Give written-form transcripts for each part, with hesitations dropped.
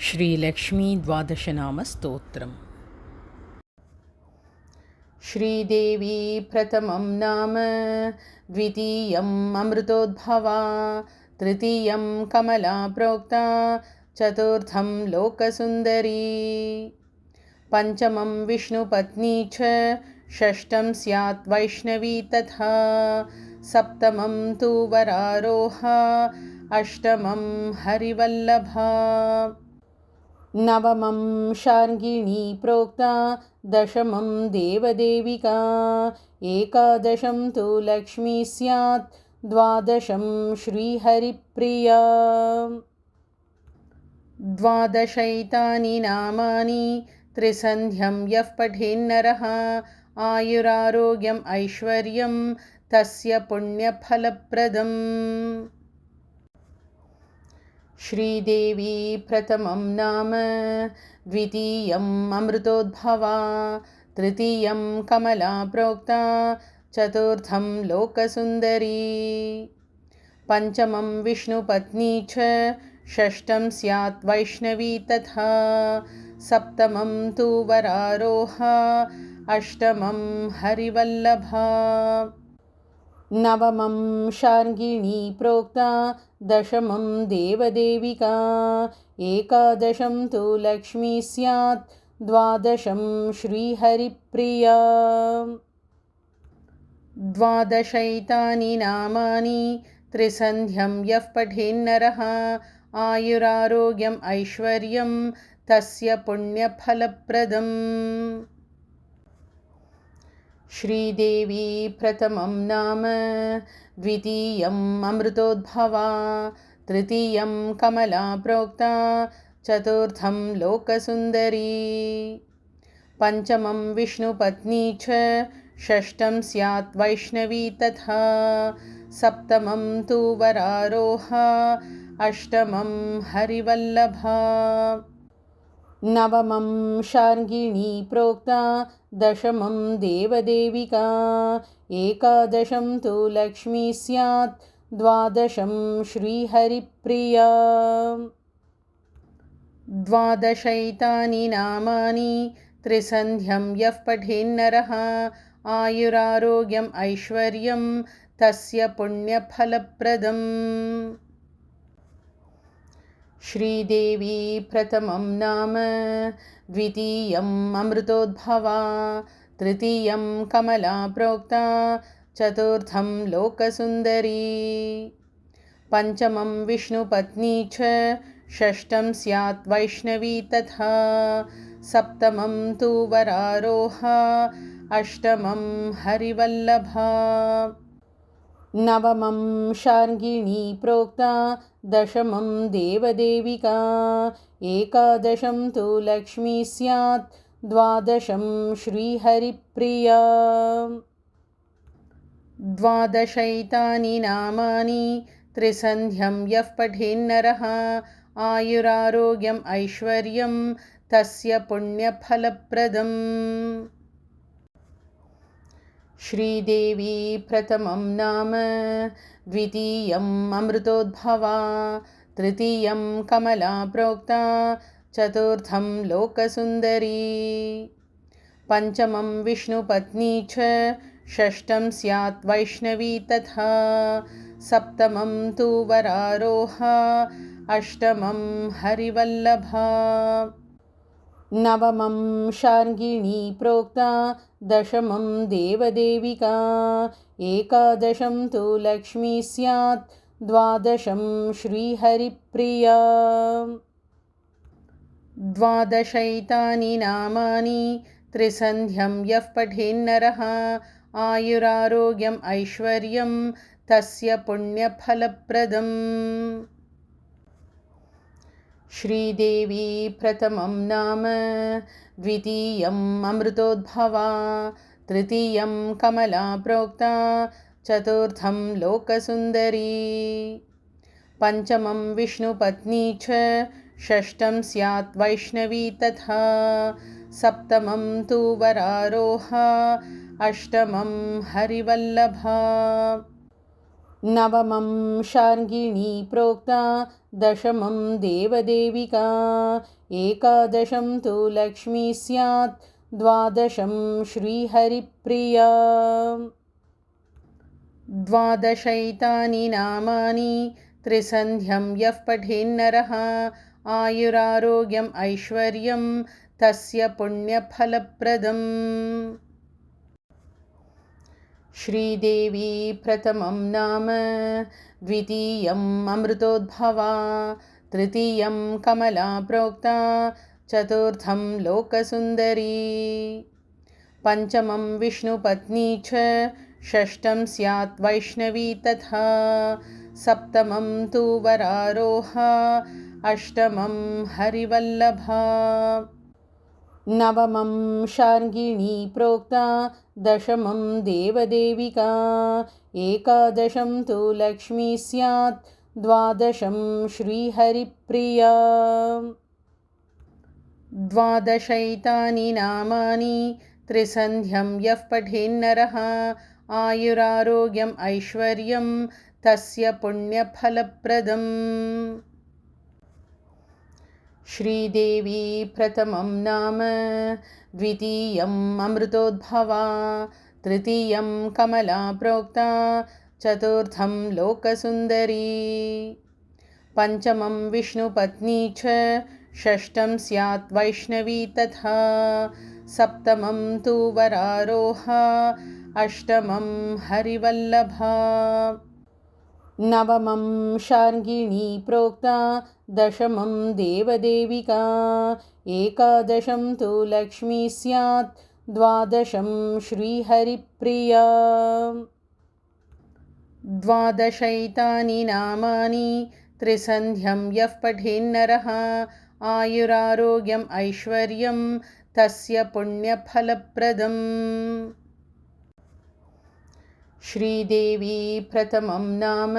श्रीलक्ष्मी द्वादशनामस्तोत्रम्। श्रीदेवी प्रथमं नाम, द्वितीयम् अमृतोद्भवा, तृतीयं कमला प्रोक्ता, चतुर्थं लोकसुन्दरी, पंचमं विष्णुपत्नी च, षष्ठं स्यात् वैष्णवी तथा, सप्तमं तु वरारोहा, अष्टमं हरिवल्लभा, नवमं शार्ङ्गिणी प्रोक्ता, दशमं देवदेविका, एकादशं तु लक्ष्मी स्यात्, द्वादशं श्रीहरिप्रिया। द्वादशैतानि नामानि, त्रिसन्ध्यं यः पठेन्नरः, आयुरारोग्यम् ऐश्वर्यं तस्य पुण्यफलप्रदम्। श्रीदेवी प्रथमं नाम, द्वितीयम् अमृतोद्भवा, तृतीयं कमला प्रोक्ता, चतुर्थं लोकसुन्दरी, पंचमं विष्णुपत्नी च, षष्ठं स्यात् वैष्णवी तथा, सप्तमं तु वरारोहा, अष्टमं हरिवल्लभा, नवमं शार्ङ्गिणी प्रोक्ता, दशमं देवदेविका, एकादशं तु लक्ष्मी स्यात्, द्वादशं श्रीहरिप्रिया। द्वादशैतानि नामानि, त्रिसन्ध्यं यः पठेन्नरः, आयुरारोग्यम् ऐश्वर्यं तस्य पुण्यफलप्रदम्। श्रीदेवी प्रथमं नाम, द्वितीयम् अमृतोद्भवा, तृतीयं कमला प्रोक्ता, चतुर्थं लोकसुन्दरी, पंचमं विष्णुपत्नी च, षष्ठं स्यात् वैष्णवी तथा, सप्तमं तु वरारोहा, अष्टमं हरिवल्लभा, नवमं शार्ङ्गिणी प्रोक्ता, दशमं देवदेविका, एकादशं तु लक्ष्मी स्यात्, द्वादशं श्रीहरिप्रिया। द्वादशैतानि नामानि, त्रिसन्ध्यं यः पठेन्नरः, आयुरारोग्यम् ऐश्वर्यं तस्य पुण्यफलप्रदम्। श्रीदेवी प्रथमं नाम, द्वितीयम् अमृतोद्भवा, तृतीयं कमला प्रोक्ता, चतुर्थं लोकसुन्दरी, पंचमं विष्णुपत्नी च, षष्ठं स्यात् वैष्णवी तथा, सप्तमं तु वरारोहा, अष्टमं हरिवल्लभा, नवमं शार्ङ्गिणी प्रोक्ता, दशमं देवदेविका, एकादशं तु लक्ष्मी स्यात्, द्वादशं श्रीहरिप्रिया। द्वादशैतानि नामानि, त्रिसन्ध्यं यः पठेन्नरः, आयुरारोग्यम् ऐश्वर्यं तस्य पुण्यफलप्रदम्। श्रीदेवी प्रथमं नाम, द्वितीयम् अमृतोद्भवा, तृतीयं कमला प्रोक्ता, चतुर्थं लोकसुन्दरी, पंचमं विष्णुपत्नी च, षष्ठं स्यात् वैष्णवी तथा, सप्तमं तु वरारोहा, अष्टमं हरिवल्लभा, नवमं शार्ङ्गिणी प्रोक्ता, दशमं देवदेविका, एकादशं तु लक्ष्मी स्यात्, द्वादशं श्रीहरिप्रिया। द्वादशैतानि नामानि, त्रिसन्ध्यं यः पठेन्नरः, आयुरारोग्यम् ऐश्वर्यं तस्य पुण्यफलप्रदम्। श्रीदेवी प्रथमं नाम, द्वितीयम् अमृतोद्भवा, तृतीयं कमला प्रोक्ता, चतुर्थं लोकसुन्दरी, पंचमं विष्णुपत्नी च, षष्ठं स्यात् वैष्णवी तथा, सप्तमं तु वरारोहा, अष्टमं हरिवल्लभा, नवमं शार्ङ्गिणी प्रोक्ता, दशमं देवदेविका, एकादशं तु लक्ष्मी स्यात्, द्वादशं श्रीहरिप्रिया। द्वादशैतानि नामानि त्रिसन्ध्यं यः पठेन्नरः, आयुरारोग्यम् ऐश्वर्यं तस्य पुण्यफलप्रदम्। श्रीदेवी प्रथमं नाम, द्वितीयम् अमृतोद्भवा, तृतीयं कमला प्रोक्ता, चतुर्थं लोकसुन्दरी, पञ्चमं विष्णुपत्नी च, षष्ठं स्यात् वैष्णवी तथा, सप्तमं तु वरारोहा, अष्टमं हरिवल्लभा, नवमं शार्ङ्गिणी प्रोक्ता, दशमं देवदेविका, एकादशं तु लक्ष्मी स्यात्, द्वादशं श्रीहरिप्रिया। द्वादशैतानि नामानि त्रिसन्ध्यं यः पठेन्नरः, आयुरारोग्यम् ऐश्वर्यं तस्य पुण्यफलप्रदम्। श्रीदेवी प्रथमं नाम, द्वितीयम् अमृतोद्भवा, तृतीयं कमला प्रोक्ता, चतुर्थं लोकसुन्दरी, पञ्चमं विष्णुपत्नी च, षष्ठं स्यात् वैष्णवी तथा, सप्तमं तु वरारोहा, अष्टमं हरिवल्लभा, नवमं शार्ङ्गिणी प्रोक्ता, दशमं देवदेविका, एकादशं तु लक्ष्मी स्यात्, द्वादशं श्रीहरिप्रिया। द्वादशैतानि नामानि त्रिसन्ध्यं यः पठेन्नरः, आयुरारोग्यम् ऐश्वर्यं तस्य पुण्यफलप्रदम्। श्रीदेवी प्रथमं नाम,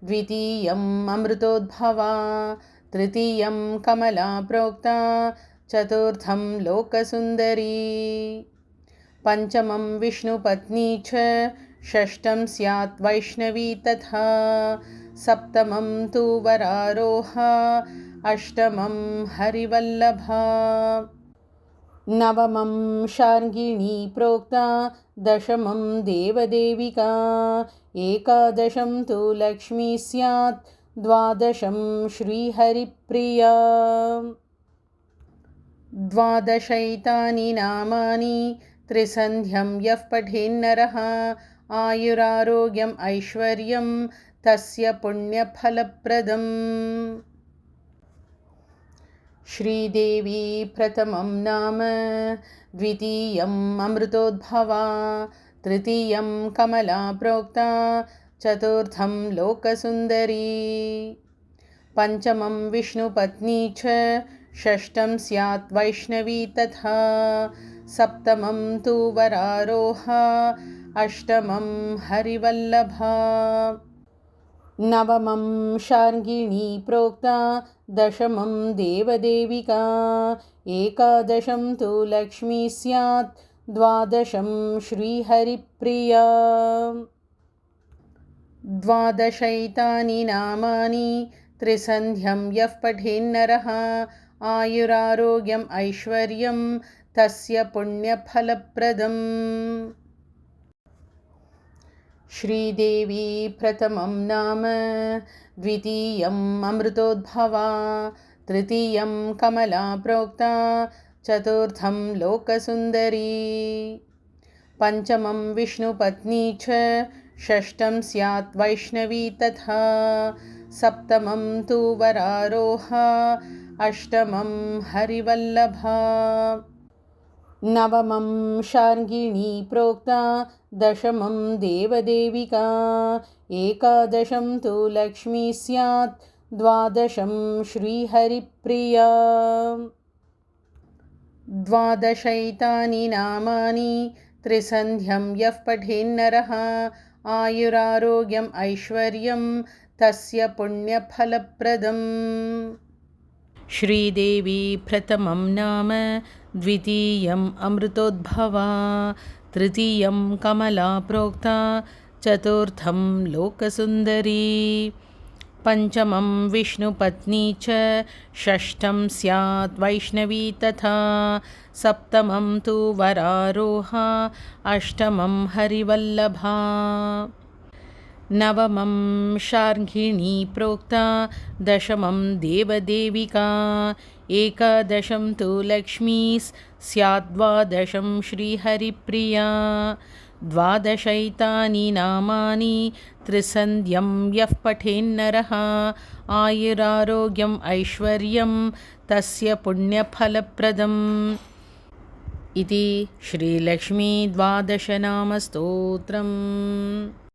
द्वितीयम् अमृतोद्भवा, तृतीयं कमला प्रोक्ता, चतुर्थं लोकसुन्दरी, पञ्चमं विष्णुपत्नी च, षष्ठं स्यात् वैष्णवी तथा, सप्तमं तु वरारोहा, अष्टमं हरिवल्लभा, नवमं शार्ङ्गिणी प्रोक्ता, दशमं देवदेविका, एकादशं तु लक्ष्मी स्यात्, द्वादशं श्रीहरिप्रिया। द्वादशैतानि नामानि त्रिसन्ध्यं यः पठेन्नरः, आयुरारोग्यम् ऐश्वर्यं तस्य पुण्यफलप्रदम्। श्रीदेवी प्रथमं नाम, द्वितीयम् अमृतोद्भवा, तृतीयं कमला प्रोक्ता, चतुर्थं लोकसुन्दरी, पञ्चमं विष्णुपत्नी च, षष्ठं स्यात् वैष्णवी तथा, सप्तमं तु वरारोहा, अष्टमं हरिवल्लभा, नवमं शार्ङ्गिणी प्रोक्ता, दशमं देवदेविका, एकादशं तु लक्ष्मी स्यात्, द्वादशं श्रीहरिप्रिया। द्वादशैतानि नामानि त्रिसन्ध्यं यः पठेन्नरः, आयुरारोग्यम् ऐश्वर्यं तस्य पुण्यफलप्रदम्। श्रीदेवी प्रथमं नाम, द्वितीयम् अमृतोद्भवा, तृतीयं कमला प्रोक्ता, चतुर्थं लोकसुन्दरी, पञ्चमं विष्णुपत्नी च, षष्ठं स्यात् वैष्णवी तथा, सप्तमं तु वरारोहा, अष्टमं हरिवल्लभा, नवमं शार्ङ्गिणी प्रोक्ता, दशमं देवदेविका, एकादशं तु लक्ष्मी स्यात्, द्वादशं श्रीहरिप्रिया। द्वादशैतानि नामानि त्रिसन्ध्यं यः पठेन्नरः, आयुरारोग्यम् ऐश्वर्यं तस्य पुण्यफलप्रदम्। श्रीदेवी प्रथमं नाम, द्वितीयम् अमृतोद्भवा, तृतीयं कमला प्रोक्ता, चतुर्थं लोकसुन्दरी, पञ्चमं विष्णुपत्नी च, षष्ठं स्यात् वैष्णवी तथा, सप्तमं तु वरारोहा, अष्टमं हरिवल्लभा, नवमं शार्ङ्गिणी प्रोक्ता, दशमं देवदेविका, एकादशं तु लक्ष्मी स्यात्, द्वादशं श्रीहरिप्रिया, द्वादशैतानि नामानि त्रिसन्ध्यं यः पठेन्नरः, आयुरारोग्यम् ऐश्वर्यं तस्य पुण्यफलप्रदम्। इति श्रीलक्ष्मी द्वादशनामस्तोत्रम्।